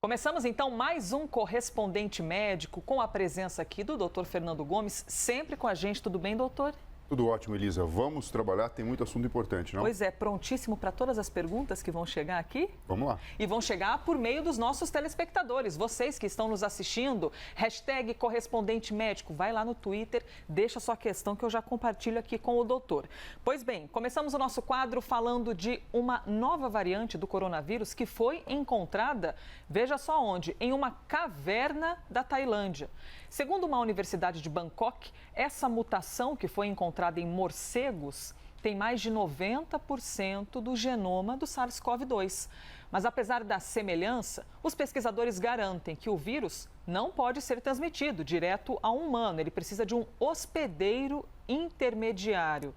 Começamos então mais um correspondente médico com a presença aqui do Dr. Fernando Gomes, sempre com a gente. Tudo bem, doutor? Tudo ótimo, Elisa. Vamos trabalhar, tem muito assunto importante, não? Pois é, prontíssimo para todas as perguntas que vão chegar aqui? Vamos lá. E vão chegar por meio dos nossos telespectadores, vocês que estão nos assistindo. Hashtag correspondente médico, vai lá no Twitter, deixa sua questão que eu já compartilho aqui com o doutor. Pois bem, começamos o nosso quadro falando de uma nova variante do coronavírus que foi encontrada, veja só onde, em uma caverna da Tailândia. Segundo uma universidade de Bangkok, essa mutação que foi encontrada em morcegos tem mais de 90% do genoma do SARS-CoV-2. Mas apesar da semelhança, os pesquisadores garantem que o vírus não pode ser transmitido direto a um humano. Ele precisa de um hospedeiro intermediário.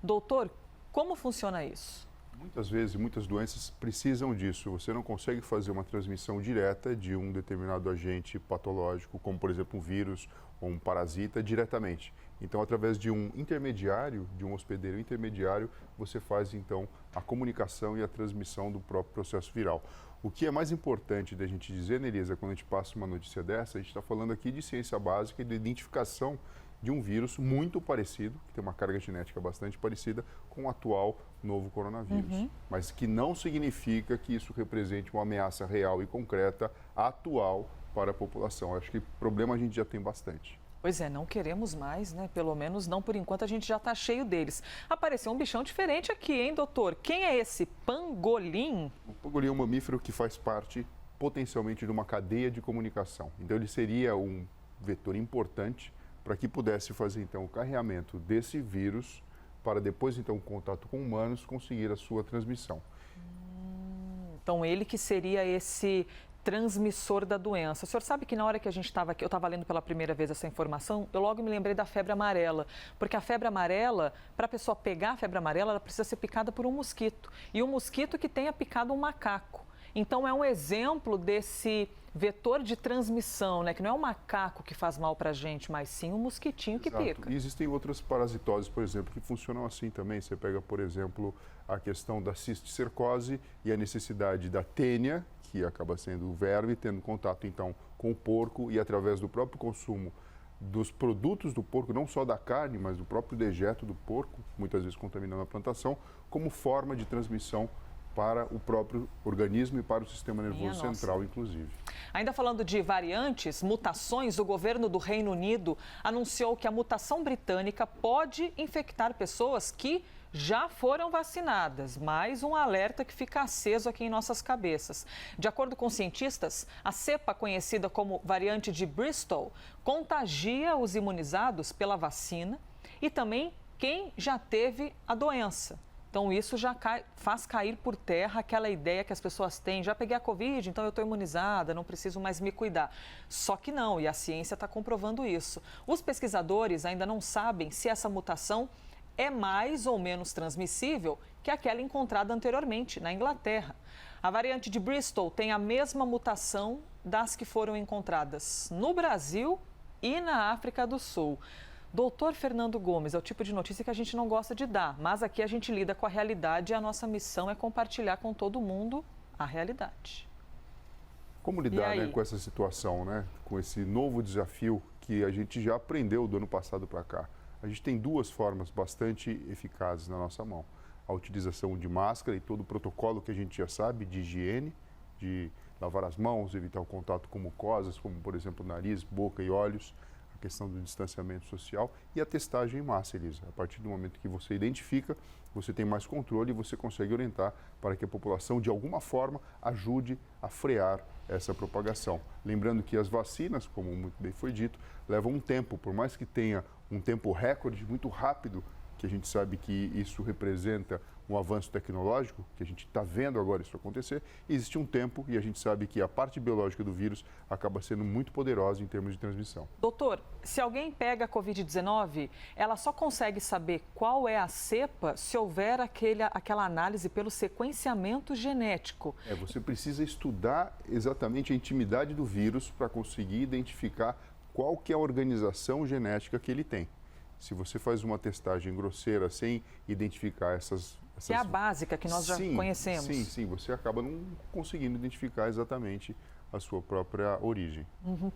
Doutor, como funciona isso? Muitas vezes, muitas doenças precisam disso. Você não consegue fazer uma transmissão direta de um determinado agente patológico, como por exemplo um vírus ou um parasita, diretamente. Então, através de um intermediário, de um hospedeiro intermediário, você faz então a comunicação e a transmissão do próprio processo viral. O que é mais importante da gente dizer, Nerisa, quando a gente passa uma notícia dessa, a gente está falando aqui de ciência básica e de identificação de um vírus muito parecido, que tem uma carga genética bastante parecida com o atual novo coronavírus. Mas que não significa que isso represente uma ameaça real e concreta atual para a população. Acho que problema a gente já tem bastante. Pois é, não queremos mais, né? Pelo menos não por enquanto, a gente já está cheio deles. Apareceu um bichão diferente aqui, hein, doutor? Quem é esse pangolim? O pangolim é um mamífero que faz parte potencialmente de uma cadeia de comunicação. Então ele seria um vetor importante para que pudesse fazer então o carreamento desse vírus para depois então o contato com humanos conseguir a sua transmissão. Então ele que seria esse transmissor da doença. O senhor sabe que na hora que a gente estava aqui, eu estava lendo pela primeira vez essa informação, eu logo me lembrei da febre amarela, porque a febre amarela, para a pessoa pegar a febre amarela, ela precisa ser picada por um mosquito, e um mosquito que tenha picado um macaco. Então é um exemplo desse vetor de transmissão, né? Que não é o macaco que faz mal para a gente, mas sim o mosquitinho que pica. E existem outras parasitoses, por exemplo, que funcionam assim também. Você pega, por exemplo, a questão da cisticercose e a necessidade da tênia, que acaba sendo o verme, tendo contato então com o porco e através do próprio consumo dos produtos do porco, não só da carne, mas do próprio dejeto do porco, muitas vezes contaminando a plantação, como forma de transmissão para o próprio organismo e para o sistema nervoso central, inclusive. Ainda falando de variantes, mutações, o governo do Reino Unido anunciou que a mutação britânica pode infectar pessoas que já foram vacinadas. Mais um alerta que fica aceso aqui em nossas cabeças. De acordo com cientistas, a cepa conhecida como variante de Bristol contagia os imunizados pela vacina e também quem já teve a doença. Então, isso já faz cair por terra aquela ideia que as pessoas têm. Já peguei a Covid, então eu estou imunizada, não preciso mais me cuidar. Só que não, e a ciência está comprovando isso. Os pesquisadores ainda não sabem se essa mutação é mais ou menos transmissível que aquela encontrada anteriormente na Inglaterra. A variante de Bristol tem a mesma mutação das que foram encontradas no Brasil e na África do Sul. Doutor Fernando Gomes, é o tipo de notícia que a gente não gosta de dar, mas aqui a gente lida com a realidade e a nossa missão é compartilhar com todo mundo a realidade. Como lidar, com essa situação, com esse novo desafio que a gente já aprendeu do ano passado para cá? A gente tem duas formas bastante eficazes na nossa mão. A utilização de máscara e todo o protocolo que a gente já sabe de higiene, de lavar as mãos, evitar o contato com mucosas, como por exemplo nariz, boca e olhos, a questão do distanciamento social e a testagem em massa, Elisa. A partir do momento que você identifica, você tem mais controle e você consegue orientar para que a população, de alguma forma, ajude a frear essa propagação. Lembrando que as vacinas, como muito bem foi dito, levam um tempo, por mais que tenha um tempo recorde muito rápido, que a gente sabe que isso representa um avanço tecnológico, que a gente está vendo agora isso acontecer, existe um tempo e a gente sabe que a parte biológica do vírus acaba sendo muito poderosa em termos de transmissão. Doutor, se alguém pega a Covid-19, ela só consegue saber qual é a cepa se houver aquela análise pelo sequenciamento genético. Você precisa estudar exatamente a intimidade do vírus para conseguir identificar qual que é a organização genética que ele tem. Se você faz uma testagem grosseira sem identificar essas... Que é a básica que nós já conhecemos. Sim, você acaba não conseguindo identificar exatamente a sua própria origem.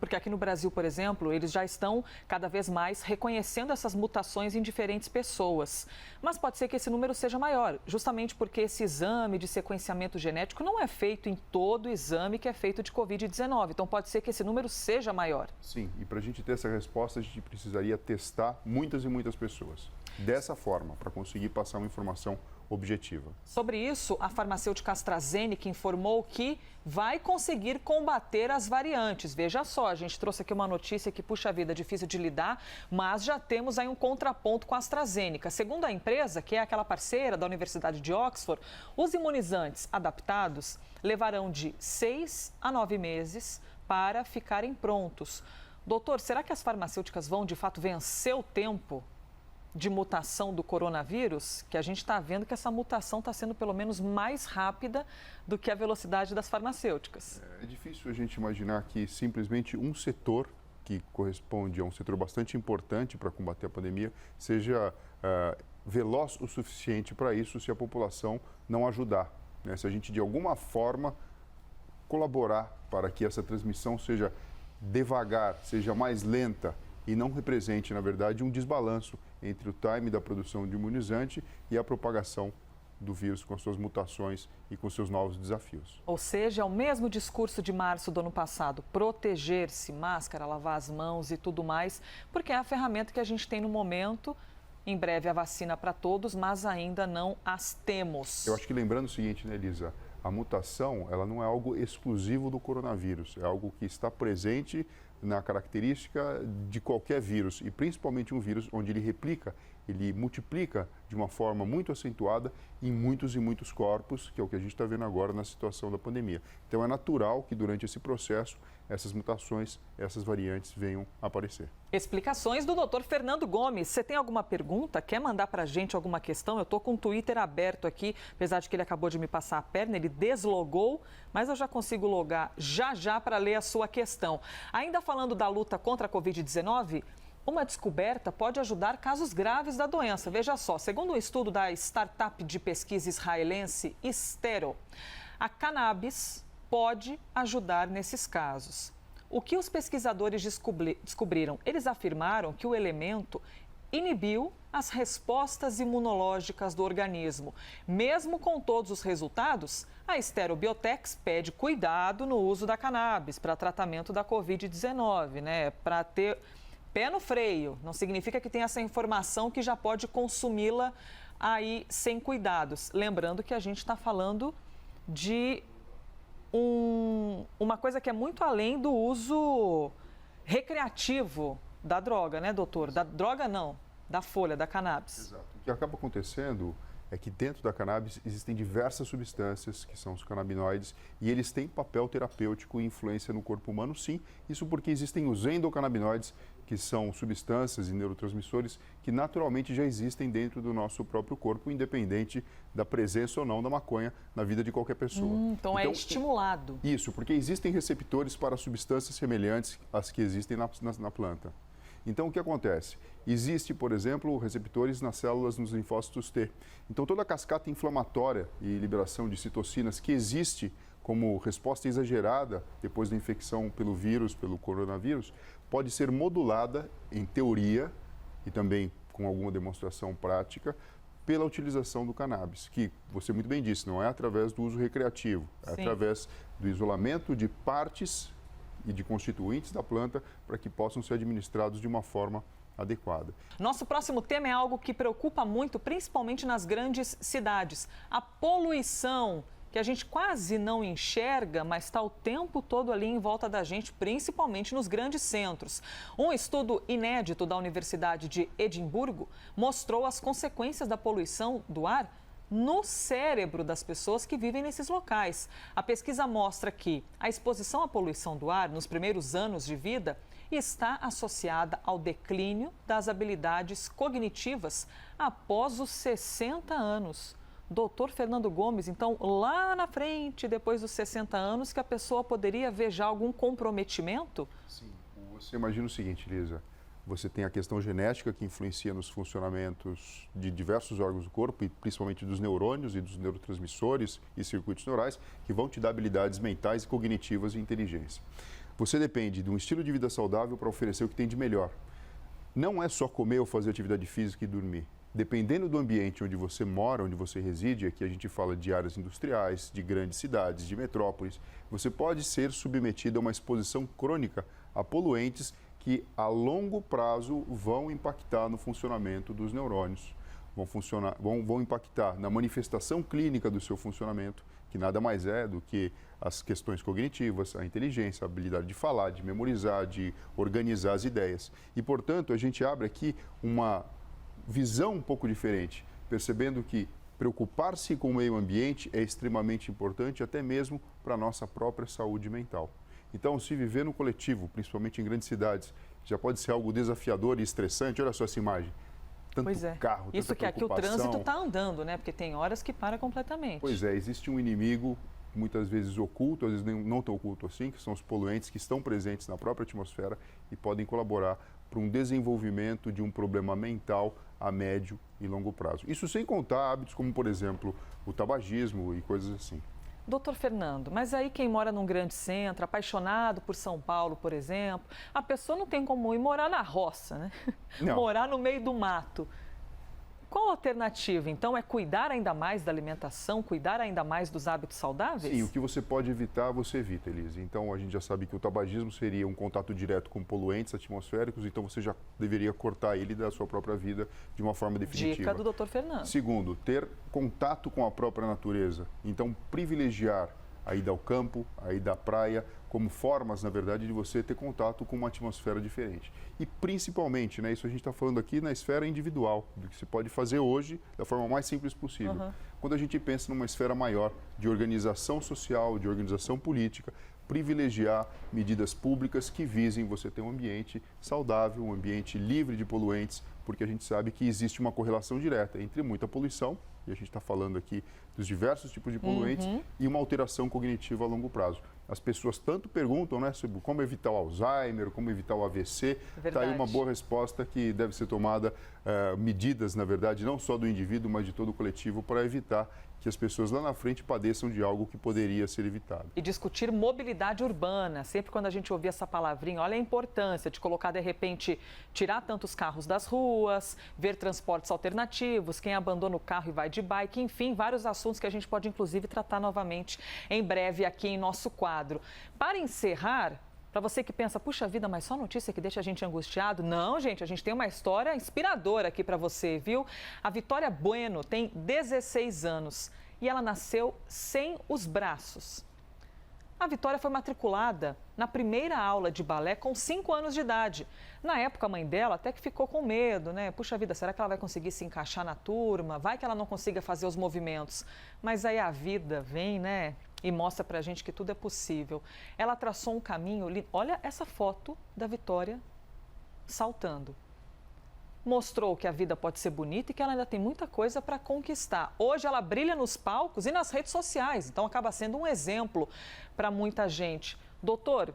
Porque aqui no Brasil, por exemplo, eles já estão cada vez mais reconhecendo essas mutações em diferentes pessoas. Mas pode ser que esse número seja maior, justamente porque esse exame de sequenciamento genético não é feito em todo exame que é feito de Covid-19. Então pode ser que esse número seja maior. Sim, e para a gente ter essa resposta, a gente precisaria testar muitas e muitas pessoas. Dessa forma, para conseguir passar uma informação objetiva. Sobre isso, a farmacêutica AstraZeneca informou que vai conseguir combater as variantes. Veja só, a gente trouxe aqui uma notícia que, puxa vida, difícil de lidar, mas já temos aí um contraponto com a AstraZeneca. Segundo a empresa, que é aquela parceira da Universidade de Oxford, os imunizantes adaptados levarão de 6 a 9 meses para ficarem prontos. Doutor, será que as farmacêuticas vão, de fato, vencer o tempo de mutação do coronavírus, que a gente está vendo que essa mutação está sendo pelo menos mais rápida do que a velocidade das farmacêuticas? É difícil a gente imaginar que simplesmente um setor, que corresponde a um setor bastante importante para combater a pandemia, seja veloz o suficiente para isso se a população não ajudar, né? Se a gente de alguma forma colaborar para que essa transmissão seja devagar, seja mais lenta e não represente, na verdade, um desbalanço entre o time da produção de imunizante e a propagação do vírus com as suas mutações e com seus novos desafios. Ou seja, é o mesmo discurso de março do ano passado, proteger-se, máscara, lavar as mãos e tudo mais, porque é a ferramenta que a gente tem no momento. Em breve a vacina para todos, mas ainda não as temos. Eu acho que lembrando o seguinte, né, Elisa? A mutação, ela não é algo exclusivo do coronavírus, é algo que está presente na característica de qualquer vírus, e principalmente um vírus onde ele replica, ele multiplica de uma forma muito acentuada em muitos e muitos corpos, que é o que a gente está vendo agora na situação da pandemia. Então é natural que durante esse processo, essas mutações, essas variantes venham a aparecer. Explicações do Dr. Fernando Gomes. Você tem alguma pergunta? Quer mandar para a gente alguma questão? Eu estou com o Twitter aberto aqui, apesar de que ele acabou de me passar a perna, ele deslogou, mas eu já consigo logar já para ler a sua questão. Ainda falando da luta contra a Covid-19, uma descoberta pode ajudar casos graves da doença. Veja só, segundo um estudo da startup de pesquisa israelense Stero, a cannabis pode ajudar nesses casos. O que os pesquisadores descobriram? Eles afirmaram que o elemento inibiu as respostas imunológicas do organismo. Mesmo com todos os resultados, a Stero Biotech pede cuidado no uso da cannabis para tratamento da Covid-19, né? Para ter pé no freio. Não significa que tem essa informação que já pode consumi-la aí sem cuidados. Lembrando que a gente está falando de uma coisa que é muito além do uso recreativo da droga, né, doutor? Da droga não, da folha, da cannabis. Exato. O que acaba acontecendo é que dentro da cannabis existem diversas substâncias, que são os canabinoides, e eles têm papel terapêutico e influência no corpo humano, sim. Isso porque existem os endocannabinoides, que são substâncias e neurotransmissores que naturalmente já existem dentro do nosso próprio corpo, independente da presença ou não da maconha na vida de qualquer pessoa. Então é estimulado. Isso, porque existem receptores para substâncias semelhantes às que existem na planta. Então, o que acontece? Existe, por exemplo, receptores nas células nos linfócitos T. Então, toda a cascata inflamatória e liberação de citocinas que existe como resposta exagerada depois da infecção pelo vírus, pelo coronavírus, pode ser modulada, em teoria, e também com alguma demonstração prática, pela utilização do cannabis, que você muito bem disse, não é através do uso recreativo, é através do isolamento de partes e de constituintes da planta para que possam ser administrados de uma forma adequada. Nosso próximo tema é algo que preocupa muito, principalmente nas grandes cidades: a poluição, que a gente quase não enxerga, mas está o tempo todo ali em volta da gente, principalmente nos grandes centros. Um estudo inédito da Universidade de Edimburgo mostrou as consequências da poluição do ar no cérebro das pessoas que vivem nesses locais. A pesquisa mostra que a exposição à poluição do ar nos primeiros anos de vida está associada ao declínio das habilidades cognitivas após os 60 anos. Doutor Fernando Gomes, então, lá na frente, depois dos 60 anos, que a pessoa poderia ver já algum comprometimento? Sim. Você imagina o seguinte, Lisa, Você tem a questão genética que influencia nos funcionamentos de diversos órgãos do corpo, e principalmente dos neurônios e dos neurotransmissores e circuitos neurais, que vão te dar habilidades mentais, cognitivas e inteligência. Você depende de um estilo de vida saudável para oferecer o que tem de melhor. Não é só comer ou fazer atividade física e dormir. Dependendo do ambiente onde você mora, onde você reside, aqui a gente fala de áreas industriais, de grandes cidades, de metrópoles, você pode ser submetido a uma exposição crônica a poluentes que a longo prazo vão impactar no funcionamento dos neurônios, vão impactar na manifestação clínica do seu funcionamento, que nada mais é do que as questões cognitivas, a inteligência, a habilidade de falar, de memorizar, de organizar as ideias. E, portanto, a gente abre aqui uma visão um pouco diferente, percebendo que preocupar-se com o meio ambiente é extremamente importante, até mesmo para a nossa própria saúde mental. Então, se viver no coletivo, principalmente em grandes cidades, já pode ser algo desafiador e estressante. Olha só essa imagem. Tanto pois é. Carro, tanta isso que aqui o trânsito está andando, né? Porque tem horas que para completamente. Pois é, existe um inimigo, muitas vezes oculto, às vezes não tão oculto assim, que são os poluentes que estão presentes na própria atmosfera e podem colaborar para um desenvolvimento de um problema mental a médio e longo prazo. Isso sem contar hábitos como, por exemplo, o tabagismo e coisas assim. Doutor Fernando, mas aí quem mora num grande centro, apaixonado por São Paulo, por exemplo, a pessoa não tem como ir morar na roça, né? Não. Morar no meio do mato. Qual a alternativa, então, é cuidar ainda mais da alimentação, cuidar ainda mais dos hábitos saudáveis? Sim, o que você pode evitar, você evita, Elise. Então, a gente já sabe que o tabagismo seria um contato direto com poluentes atmosféricos, então você já deveria cortar ele da sua própria vida de uma forma definitiva. Dica do Dr. Fernando. Segundo, ter contato com a própria natureza. Então, privilegiar a ida ao campo, a ida à praia, como formas, na verdade, de você ter contato com uma atmosfera diferente. E principalmente, né, isso a gente está falando aqui na esfera individual, do que você pode fazer hoje da forma mais simples possível. Quando a gente pensa numa esfera maior de organização social, de organização política, privilegiar medidas públicas que visem você ter um ambiente saudável, um ambiente livre de poluentes, porque a gente sabe que existe uma correlação direta entre muita poluição, e a gente está falando aqui dos diversos tipos de poluentes, e uma alteração cognitiva a longo prazo. As pessoas tanto perguntam, né, sobre como evitar o Alzheimer, como evitar o AVC. Está aí uma boa resposta que deve ser tomada, medidas, na verdade, não só do indivíduo, mas de todo o coletivo, para evitar que as pessoas lá na frente padeçam de algo que poderia ser evitado. E discutir mobilidade urbana. Sempre quando a gente ouvir essa palavrinha, olha a importância de colocar, de repente, tirar tantos carros das ruas, ver transportes alternativos, quem abandona o carro e vai de bike, enfim, vários assuntos que a gente pode, inclusive, tratar novamente em breve aqui em nosso quadro. Para encerrar, para você que pensa, puxa vida, mas só notícia que deixa a gente angustiado? Não, gente, a gente tem uma história inspiradora aqui para você, viu? A Vitória Bueno tem 16 anos e ela nasceu sem os braços. A Vitória foi matriculada na primeira aula de balé com 5 anos de idade. Na época, a mãe dela até que ficou com medo, né? Puxa vida, será que ela vai conseguir se encaixar na turma? Vai que ela não consiga fazer os movimentos. Mas aí a vida vem, né? E mostra pra gente que tudo é possível. Ela traçou um caminho, olha essa foto da Vitória saltando. Mostrou que a vida pode ser bonita e que ela ainda tem muita coisa para conquistar. Hoje ela brilha nos palcos e nas redes sociais, então acaba sendo um exemplo para muita gente. Doutor,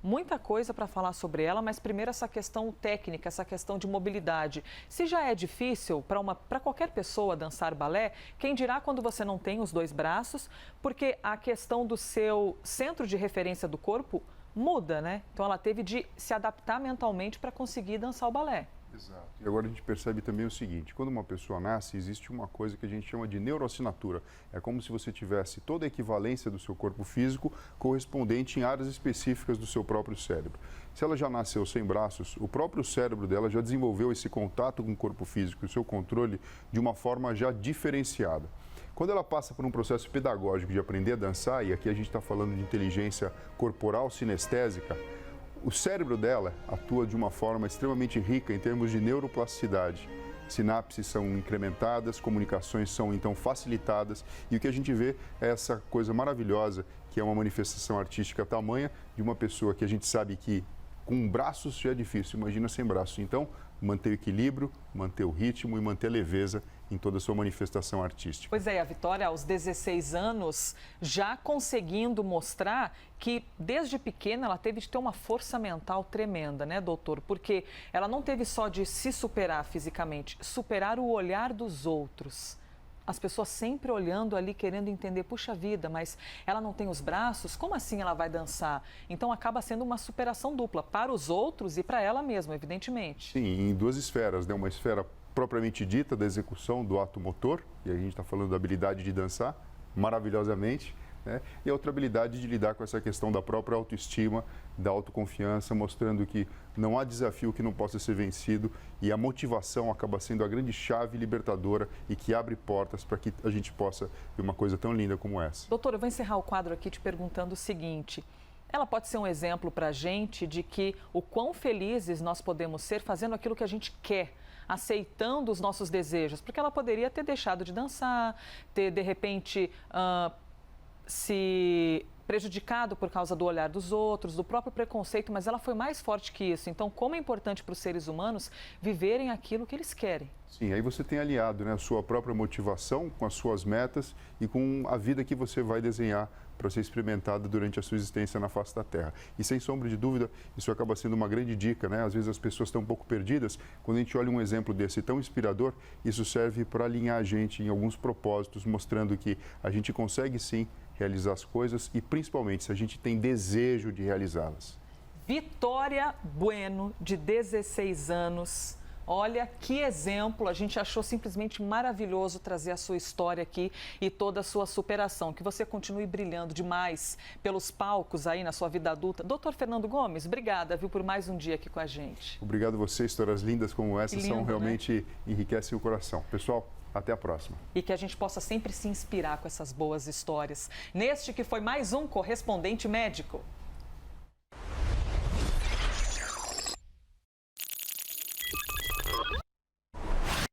muita coisa para falar sobre ela, mas primeiro essa questão técnica, essa questão de mobilidade. Se já é difícil para qualquer pessoa dançar balé, quem dirá quando você não tem os 2 braços, porque a questão do seu centro de referência do corpo muda, né? Então ela teve de se adaptar mentalmente para conseguir dançar o balé. Exato. E agora a gente percebe também o seguinte, quando uma pessoa nasce, existe uma coisa que a gente chama de neuroassinatura. É como se você tivesse toda a equivalência do seu corpo físico correspondente em áreas específicas do seu próprio cérebro. Se ela já nasceu sem braços, o próprio cérebro dela já desenvolveu esse contato com o corpo físico, o seu controle, de uma forma já diferenciada. Quando ela passa por um processo pedagógico de aprender a dançar, e aqui a gente está falando de inteligência corporal sinestésica, o cérebro dela atua de uma forma extremamente rica em termos de neuroplasticidade. Sinapses são incrementadas, comunicações são então facilitadas e o que a gente vê é essa coisa maravilhosa que é uma manifestação artística tamanha de uma pessoa que a gente sabe que com braços já é difícil, imagina sem braços. Então, manter o equilíbrio, manter o ritmo e manter a leveza em toda a sua manifestação artística. Pois é, a Vitória, aos 16 anos, já conseguindo mostrar que, desde pequena, ela teve de ter uma força mental tremenda, né, doutor? Porque ela não teve só de se superar fisicamente, superar o olhar dos outros. As pessoas sempre olhando ali, querendo entender, puxa vida, mas ela não tem os braços, como assim ela vai dançar? Então acaba sendo uma superação dupla, para os outros e para ela mesma, evidentemente. Sim, em duas esferas, né? Uma esfera propriamente dita da execução do ato motor, e a gente está falando da habilidade de dançar maravilhosamente, né? E a outra habilidade de lidar com essa questão da própria autoestima, da autoconfiança, mostrando que não há desafio que não possa ser vencido e a motivação acaba sendo a grande chave libertadora e que abre portas para que a gente possa ver uma coisa tão linda como essa. Doutor, eu vou encerrar o quadro aqui te perguntando o seguinte: ela pode ser um exemplo para a gente de que o quão felizes nós podemos ser fazendo aquilo que a gente quer, aceitando os nossos desejos, porque ela poderia ter deixado de dançar, ter de repente se prejudicado por causa do olhar dos outros, do próprio preconceito, mas ela foi mais forte que isso. Então, como é importante para os seres humanos viverem aquilo que eles querem. Sim, aí você tem aliado, né, a sua própria motivação com as suas metas e com a vida que você vai desenhar para ser experimentada durante a sua existência na face da Terra. E sem sombra de dúvida, isso acaba sendo uma grande dica, né? Às vezes as pessoas estão um pouco perdidas. Quando a gente olha um exemplo desse tão inspirador, isso serve para alinhar a gente em alguns propósitos, mostrando que a gente consegue sim realizar as coisas e principalmente se a gente tem desejo de realizá-las. Vitória Bueno, de 16 anos. Olha que exemplo, a gente achou simplesmente maravilhoso trazer a sua história aqui e toda a sua superação. Que você continue brilhando demais pelos palcos aí na sua vida adulta. Doutor Fernando Gomes, obrigada, viu, por mais um dia aqui com a gente. Obrigado a você, histórias lindas como essa lindo, são realmente, né? Enriquecem o coração. Pessoal, até a próxima. E que a gente possa sempre se inspirar com essas boas histórias. Neste que foi mais um Correspondente Médico.